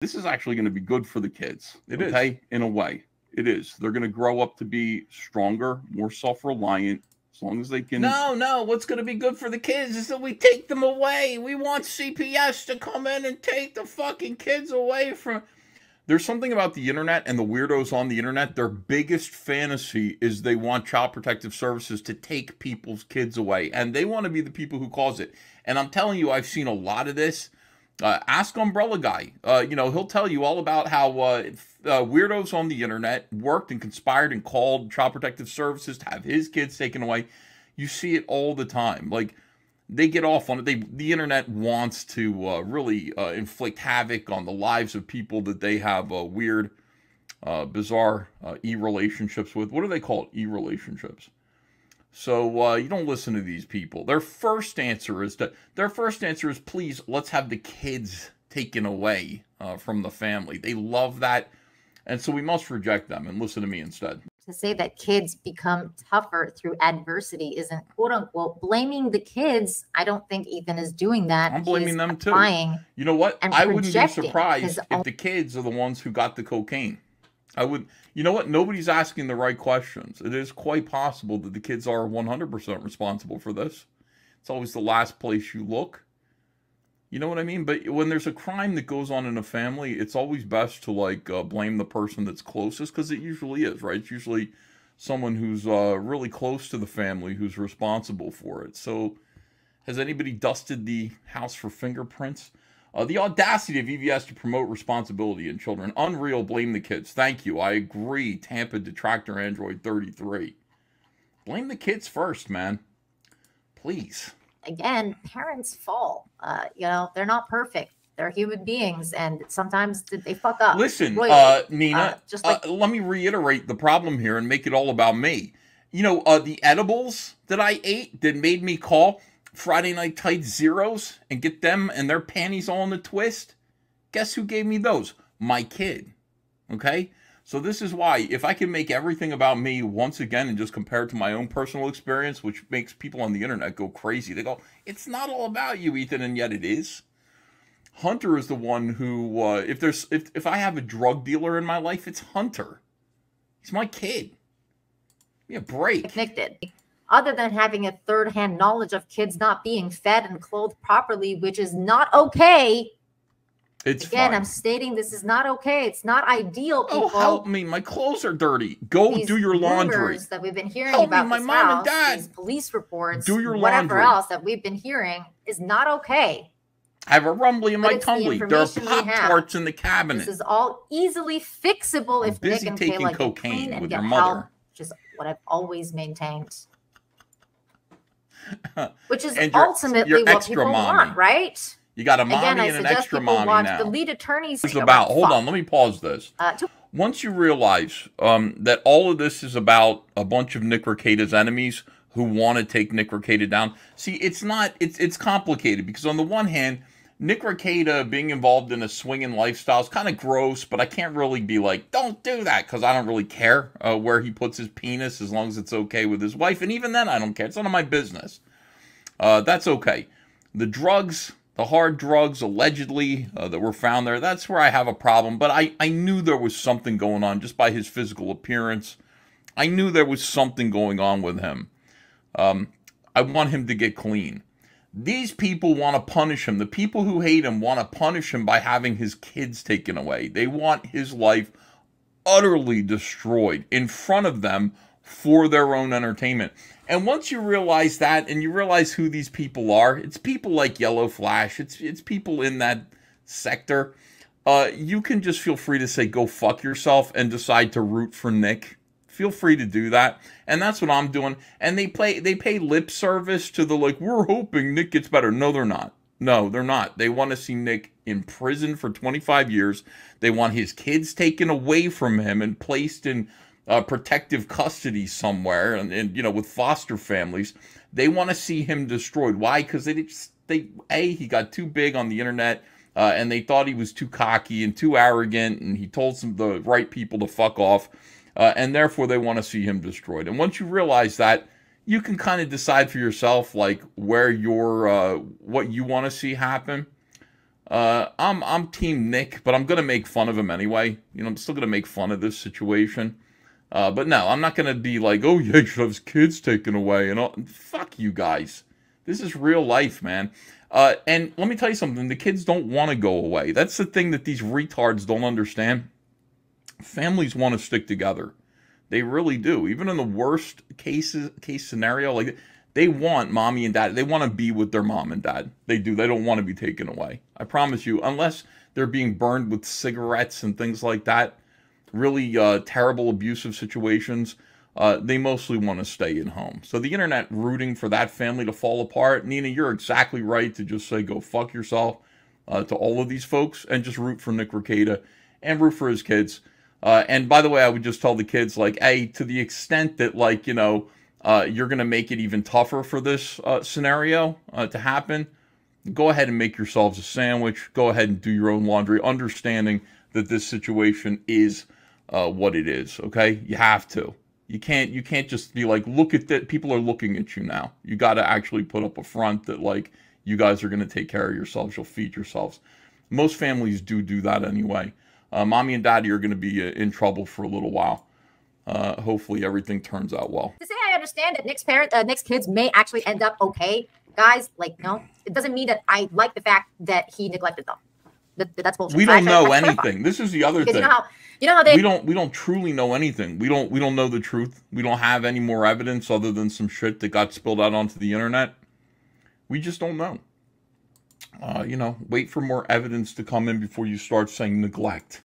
This is actually going to be good for the kids. It okay? is. In a way. It is. They're going to grow up to be stronger, more self-reliant, as long as they can. No. What's going to be good for the kids is that we take them away. We want CPS to come in and take the fucking kids away from. There's something about the internet and the weirdos on the internet. Their biggest fantasy is they want Child Protective Services to take people's kids away. And they want to be the people who cause it. And I'm telling you, I've seen a lot of this. Ask Umbrella Guy. He'll tell you all about how weirdos on the internet worked and conspired and called Child Protective Services to have his kids taken away. You see it all the time. Like, they get off on it. The internet wants to really inflict havoc on the lives of people that they have weird, bizarre e-relationships with. What are they called? E-relationships. So you don't listen to these people. Their first answer is please, let's have the kids taken away from the family. They love that. And so we must reject them and listen to me instead. To say that kids become tougher through adversity isn't quote unquote blaming the kids. I don't think Ethan is doing that. I'm blaming them too. You know what? I wouldn't be surprised if the kids are the ones who got the cocaine. I would. You know what? Nobody's asking the right questions. It is quite possible that the kids are 100% responsible for this. It's always the last place you look. You know what I mean? But when there's a crime that goes on in a family, it's always best to blame the person that's closest, because it usually is, right? It's usually someone who's really close to the family who's responsible for it. So has anybody dusted the house for fingerprints? The audacity of EVS to promote responsibility in children. Unreal, blame the kids. Thank you. I agree. Tampa Detractor Android 33. Blame the kids first, man. Please. Again, parents fall. They're not perfect. They're human beings, and sometimes they fuck up. Listen, Nina, let me reiterate the problem here and make it all about me. The edibles that I ate that made me call Friday Night Tight Zeros and get them and their panties all in a twist. Guess who gave me those? My kid. Okay? So this is why, if I can make everything about me once again and just compare it to my own personal experience, which makes people on the internet go crazy. They go, it's not all about you, Ethan, and yet it is. Hunter is the one who, if I have a drug dealer in my life, it's Hunter. He's my kid. Give me a break. Connected. Other than having a third-hand knowledge of kids not being fed and clothed properly, which is not okay. Again, I'm stating this is not okay. It's not ideal, people. Oh, help me. My clothes are dirty. Go do your laundry. That we've been hearing about my mom and dad. These police reports, do your whatever laundry. else that we've been hearing is not okay. I have a rumbly in my tumbly. There are Pop-Tarts in the cabinet. This is all easily fixable if Nick and Kayla get clean and get help, which is what I've always maintained. Which is ultimately what people want, right? You got a mommy and an extra mommy now. The lead attorneys. Hold on, let me pause this. Once you realize that all of this is about a bunch of Nick Rekieta's enemies who want to take Nick Rekieta down. See, it's complicated because on the one hand, Nick Rekieta being involved in a swinging lifestyle is kind of gross, but I can't really be like, don't do that, because I don't really care where he puts his penis as long as it's okay with his wife. And even then, I don't care. It's none of my business. That's okay. The drugs, the hard drugs, allegedly, that were found there, that's where I have a problem. But I knew there was something going on just by his physical appearance. I knew there was something going on with him. I want him to get clean. These people want to punish him. The people who hate him want to punish him by having his kids taken away. They want his life utterly destroyed in front of them for their own entertainment. And once you realize that and you realize who these people are, it's people like Yellow Flash. It's people in that sector. You can just feel free to say, go fuck yourself and decide to root for Nick. Feel free to do that. And that's what I'm doing. And they pay lip service to the we're hoping Nick gets better. No, they're not. No, they're not. They want to see Nick in prison for 25 years. They want his kids taken away from him and placed in protective custody somewhere and with foster families. They want to see him destroyed. Why? Because he got too big on the internet and they thought he was too cocky and too arrogant and he told the right people to fuck off. And therefore, they want to see him destroyed. And once you realize that, you can kind of decide for yourself, where what you want to see happen. I'm Team Nick, but I'm gonna make fun of him anyway. You know, I'm still gonna make fun of this situation. But no, I'm not gonna be like, oh yeah, he should have his kids taken away and all. Fuck you guys. This is real life, man. And let me tell you something. The kids don't want to go away. That's the thing that these retards don't understand. Families want to stick together. They really do. Even in the worst case scenario, like they want mommy and dad. They want to be with their mom and dad. They do. They don't want to be taken away. I promise you, unless they're being burned with cigarettes and things like that, really terrible abusive situations, they mostly want to stay at home. So the internet rooting for that family to fall apart, Nina, you're exactly right to just say go fuck yourself to all of these folks and just root for Nick Rekieta and root for his kids. And by the way, I would just tell the kids, like, hey, to the extent that, like, you know, you're going to make it even tougher for this scenario to happen, go ahead and make yourselves a sandwich. Go ahead and do your own laundry, understanding that this situation is what it is, okay? You have to. You can't just be like, look at that. People are looking at you now. You got to actually put up a front that, like, you guys are going to take care of yourselves. You'll feed yourselves. Most families do that anyway. Mommy and daddy are going to be in trouble for a little while. Hopefully everything turns out well. To say I understand that Nick's kids may actually end up okay, guys, like, no, it doesn't mean that I like the fact that he neglected them. That's bullshit. We don't know anything. This is the other thing. You know how they... We don't truly know anything. We don't know the truth. We don't have any more evidence other than some shit that got spilled out onto the internet. We just don't know. You know, wait for more evidence to come in before you start saying neglect.